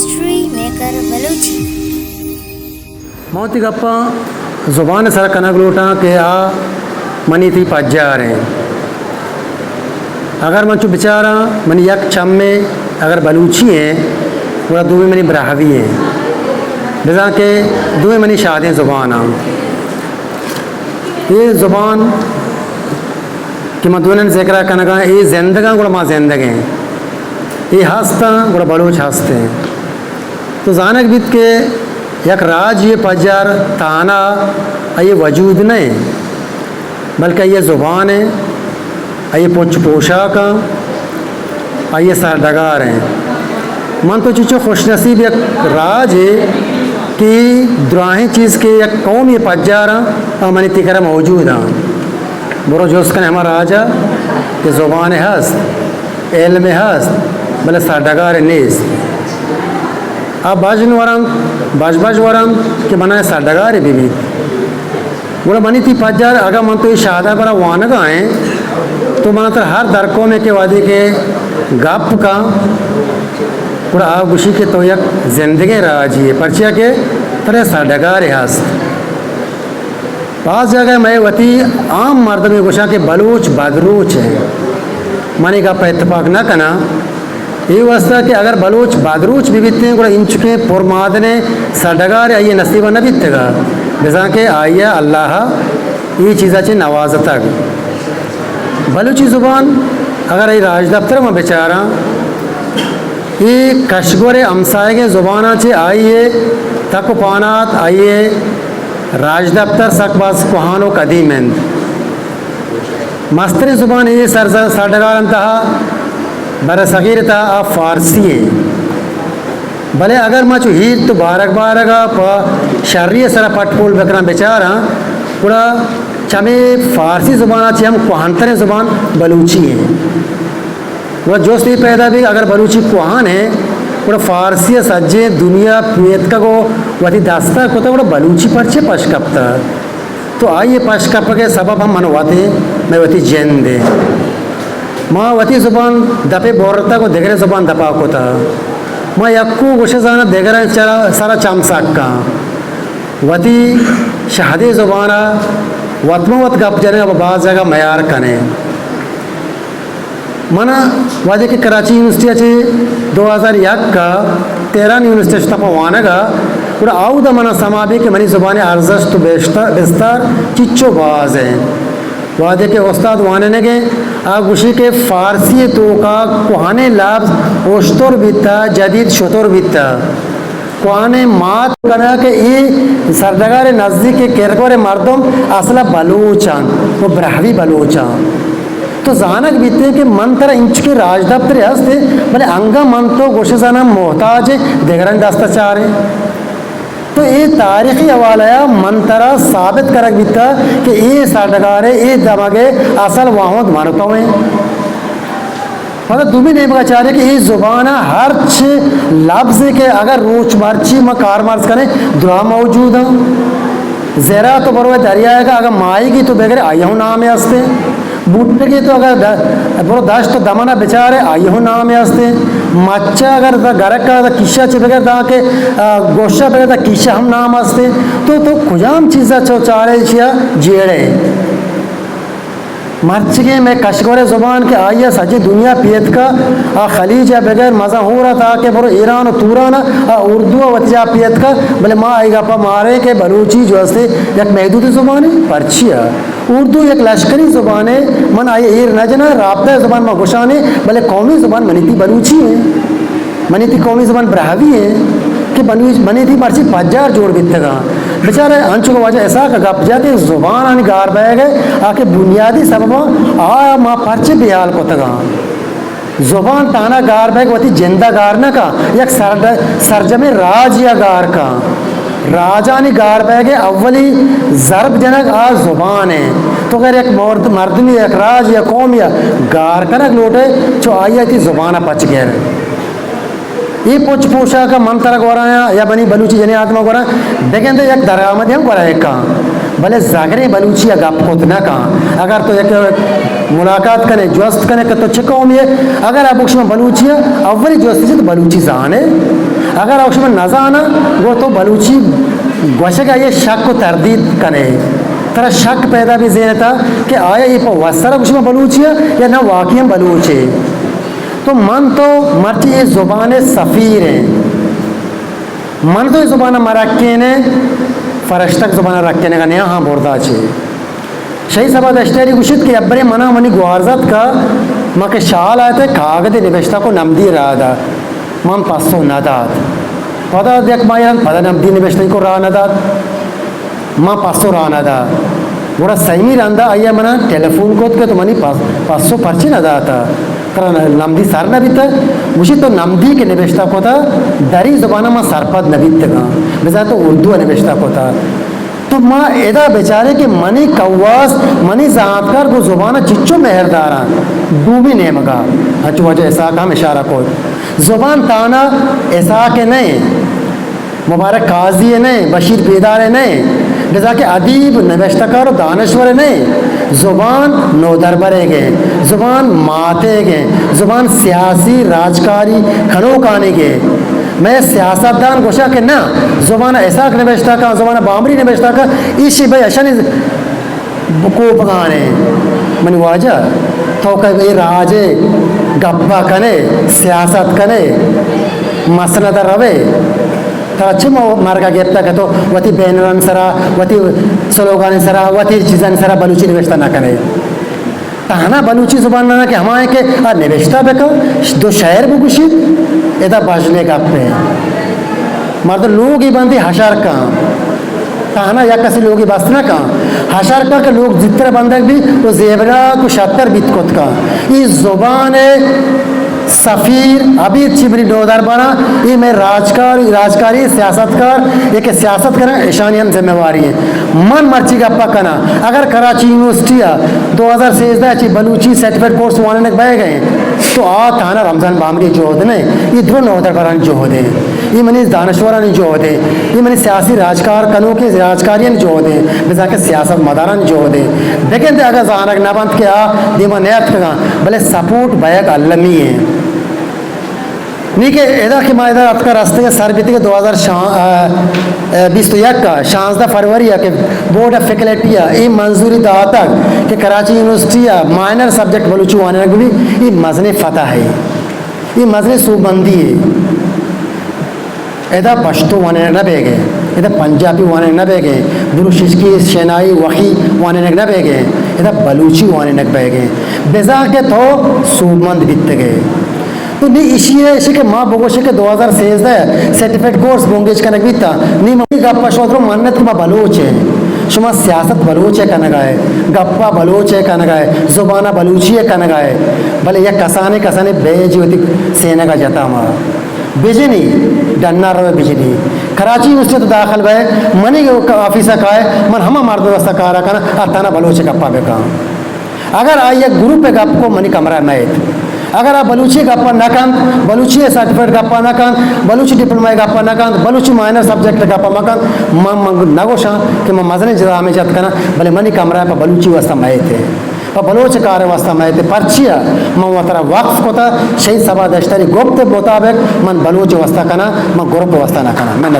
History maker Balochi मोती गप्पा ज़ुबान सर कनक लोटा के आ मनी थी पज्जार हैं अगर मंचू बेचारा मनी यक चम में अगर बलूची हैं पूरा दूवी मनी ब्राहवी हैं बिजा के दूवी मनी शादी ज़ुबान आ ये ज़ुबान कि मधुन ज़िक्र कनका ये ज़िंदगा गुड़ा माँ ज़िंदगी ये हंसता गुड़ा बलूच हंसते हैं तो जानक बीत के यक राज ये पज्जार ताना ये वजूद नहीं बल्कि ये ज़ुबान है ये पोच पोशाक ये सरडगार हैं मन तो चुचो खुशनसीब एक राज है कि दुराही चीज़ के एक कौम ये पज्जार मनी तिकरा मौजूद हैं बुरो जोश का हमारा राजा कि ज़ुबान हस्त इल्म हस्त भले सरडगार नीस अब बाजन वरम बाज वरम के बनाए सरडगार है बीबी बोला बनी थी पज्जार अगर मन तो ये शादा बड़ा वानगा हैं तो मन तो हर दरकों में के वादे के गप का पूरा आप गुशी के तो यक जिंदगी राजी है पर्चिया के तरह सरडगार है हस्त पास जगह मैं वती आम मर्द में गुशा के बलूच बदरूच है मानी का पर इत्तेफाक न करना ये वस्ता कि अगर बलूच बदरूच भी बीतते हैं इंच के पुरमादने सरडगार आइए नसीबा न बीतेगा जैसा के आइए अल्लाह ये चीज़ा चे नवाज तक बलूची ज़ुबान अगर ये राज दफ्तर में बेचारा ये कशगोरे हमसाए के ज़ुबाना चे आइए तक पानात आइए राज दफ्तर सकबास कुहानो कदीमेंद मस्तरी ज़ुबान ये सरडगार अंतहा बर सगीर था आप फारसी है भले अगर मैं चो हीर तो बारगा शर्री सरा पटपोल बकरा बेचारा पूरा चमे फारसी ज़ुबान अच्छी हम कुहानतर ज़ुबान बलूची है वह जो सी पैदा भी अगर बलूची कुहान है पूरा फारसी सज्जे दुनिया पेत का को वही दास्ता को तो बड़ा बलूची परचे पशकपता तो आइए पशकप के सबब हम मनवाते मैं वती जैन दे माँ वती ज़ुबान दपे बोरता को देगरे ज़ुबान दपा को था माँ यक्कू गुशेजाना देगरा चरा सारा चामसाक का वती शहादी ज़ुबाना वतमवत गप जने अब बाज़ जगह मयार कने मना वादे के कराची यूनिवर्सिटी अच्छे 2001 का 13 यूनिवर्सिटी तप वानगा पूरा आउद मना समाबे के मनी ज़ुबान अर्जश तो बेस्तार चिच्चो बाज है वादे के उस्ताद वाने ने के गुशी के फारसी तो का कुहाने लाभ ओश्तोर बीता जदीद शतोर बीता कुहाने मात कना के ये सरदगार नज़दीक के केरकोरे मर्दम असला बलूचान वो ब्राहवी बलूचान तो जानक बीते के मन तरह इंच के राज दफ्तर हंसते भले अंगा मन तो गोशेजाना मोहताज देगरन दास्ता चाह रहे तो ये तारीखी हवाला है मन तरह साबित करक बीता कि ये सरडगार है ये दमागे असल वाहों मानता हुए मतलब तुम्हें नहीं पता चाह रहे कि ये ज़ुबान हर लफ्ज़ के अगर रोच मर्ची में कार मार्च करें दुआ मौजूद है ज़रा तो बरवे दरिया का अगर माई की तो बगैर आयु नाम है हंसते बूटे की तो अगर बड़ो दश तो दमना बेचारे आयु नाम है हंसते मच्चा अगर गरक का किस्सा चिपके दा के गोशा पे किस्सा हम नाम हंसते तो खुजाम चीज़ा चो चारे छिया जेड़े मर्च के मैं कशगोरे ज़ुबान के आइया सजी दुनिया पियत का खलीज या बगैर मज़ा हो रहा था कि बरो ईरान और तूरान उर्दू वतिया पियत का भले माँ आएगा पा मारे के बलूची जो हंसते एक महदूदी ज़ुबान है पर्चिया उर्दू एक लश्करी ज़ुबान है मन आइए ईर न जना राबता ज़ुबान में गुशाने भले कौमी ज़ुबान मनी थी बलूची है मनी थी कौमी ज़ुबान ब्राहवी है कि बनी थी मर्ची पज्जार जोड़ बीतेगा बेचारे अंचु को वजह ऐसा का गप जाके ज़ुबान आने गार बह गए आके बुनियादी सबब आ माँ पर्चे बिहाल को तगा ज़ुबान ताना गार बह वती जिंदा गार न का एक सरजमे राज या गार का राजा ने गार बह गए अव्वली ज़रब जनक आ ज़ुबान है तो अगर एक मर्दनी एक राज या कौम या गार कनक लोटे जो आई थी ज़ुबान पच गए ये पोच पोशा का मन तरक हो रहा है या बनी बलूची जने आत्मा हो रहा है देखें तो एक दरामद हम करा एक कहाँ भले जागरे बलूची या गप को ना कहाँ अगर तो एक मुलाकात करें जोस्त करें तो छिका में अगर आप में बलूची है अव्वली जोस्ती से तो बलूची जान है अगर औश में नजाना वो तो बलूची गोशे का ये शक को तरदीद करे तरह शक पैदा भी जेन था कि आया ये वसरा कुछ में बलूची है या ना वाकई बलूच है। तो मन तो मर्ची ये ज़ुबान सफ़ीर है, मन तो ये ज़ुबान मरक्के ने फरश्तक ज़ुबान रक्के ने का नया हाँ बोरदा छे शही सबा दश्तरी गुशित कि अब्बरे मना मनी गुआरजत का माँ के शाल आए थे कागज निवेशता को नमदी रहा था मन पासो नदात पता देख माया पता नमदी निवेशता को रहा नदात माँ पासो रहा नदा बड़ा सही रंदा आइया मना टेलीफोन को तो मनी पासो पर्ची नदा था कारण नमदी सर नबीता मुझे तो नमदी के निवेशता को था दरी ज़ुबाना माँ सरपद नबीत का वैसा तो उर्दू निवेशता को था। तो माँ एदा बेचारे के मनी कव्वास मनी ज़ातकार को ज़ुबाना चिच्चो मेहरदारा डूबी नेम का अच्छो वजह ऐसा काम इशारा को ज़ुबान ताना ऐसा के नहीं मुबारक काजी है नहीं बशीर बेदार है नहीं जैसा कि अदीब नवेश्तकार दानश्वर नहीं ज़ुबान नो दरबरे गए ज़ुबान माते गए ज़ुबान सियासी राजकारी खनोकाने गए मैं सियासतदान गोशा के ना ज़ुबान ऐसा नवेश्ता का ज़ुबान बामरी नवेश्ता का इसी भाई अशन को पकाने मन वाजा तो कभी राजे गप्पा कने सियासत कने मसनद रवे अच्छी मार्गा गेप्ता का तो वती बैनरन सरा वती स्लोगान सरा वती चीज़ान सरा बलूची निवेशता ना करे ताना बलूची ज़ुबान ना कि हमारे के निवेशता बेका दो शहर बुकुशित एदा बाजने का पे मर्द लोग ही बंदी हशार का ताना या कसी लोग ही बसना का हशार का के लोग जितने बंदक भी वो जेबरा को शतर बितकोत का ये ज़ुबान सफ़ीर अभी छिबरी डोदर बना ये मैं राजकारी सियासतकार एक सियासत करना ईशानियन जिम्मेवारी है मन मर्ची गप्पा करना अगर कराची यूनिवर्सिटी 2016 अच्छी बलूची सर्टिफिकेट कोर्स वाले बह गए तो आ थाना रमज़ान बामरी जो होते नहीं ये दो नौदर बरान जो होते ये मनी दानश्वरा जो होते ये मनी सियासी राजकार कनों के राजकारियन जो होते जैसा कि सियासत मदारन जो होते देखें तो अगर जानक नबंद के आ दिमा नैत का भले सपोर्ट बैग अलमी है नहीं कि एदा कि मायदा आपका रास्ते के सर बीते के 2021 का 16 फरवरी के बोर्ड ऑफ फैकल्टी ये मंजूरी दा तक कि Karachi university minor subject Balochi वाने भी ये मजने फतह है ये मजने सूबंदी है एदा पश्तो वाने न बेगे एदा पंजाबी वाने न बेगे बुरुशिश की शेनाई वही वाने न बेगे एदा बलूची वाने न बेगे बेजा के तो सूबमंद बीत गए तो नहीं इसी के माँ बोगोशे के 2016 सर्टिफिकेट कोर्स बोंगेज का नगीता नहीं मम्मी गप्पा शोधरो मन्नत कुमा बलूच है शुमा सियासत बलूच है कनगाए गप्पा बलूच है कनगाए ज़ुबाना बलूची है कनगाए भले यह कसाने बेजीवती सेना का जता हमारा बिजनी डन्ना रवे बिजनी कराची यूनिवर्सिटी तो दाखिल भय मनी ऑफिस का है मन हम मार व्यवस्था कारा करना ताना बलूच गप्पा बेका अगर आइए ग्रुप पे गप को मनी कमरा मैथ अगर आप बलूची गप्पा न कान बलूची सर्टिफिकेट गप्पा न कान बलूची डिप्लोमा गप्पा न कान बलूची माइनर सब्जेक्ट गप्पा मकान मंग नगोशा कि मजने जरा में जत करना भले मनी कमरा पर बलूची वास्ता मए थे पर बलोच कार वास्ता मए थे पर्चिया मैं तरह वक्फ को था शहीद सभा दश्तरी गुप्त मुताबिक मन बलूच वास्ता करना मैं ग्रुप वास्ता ना करना मैं न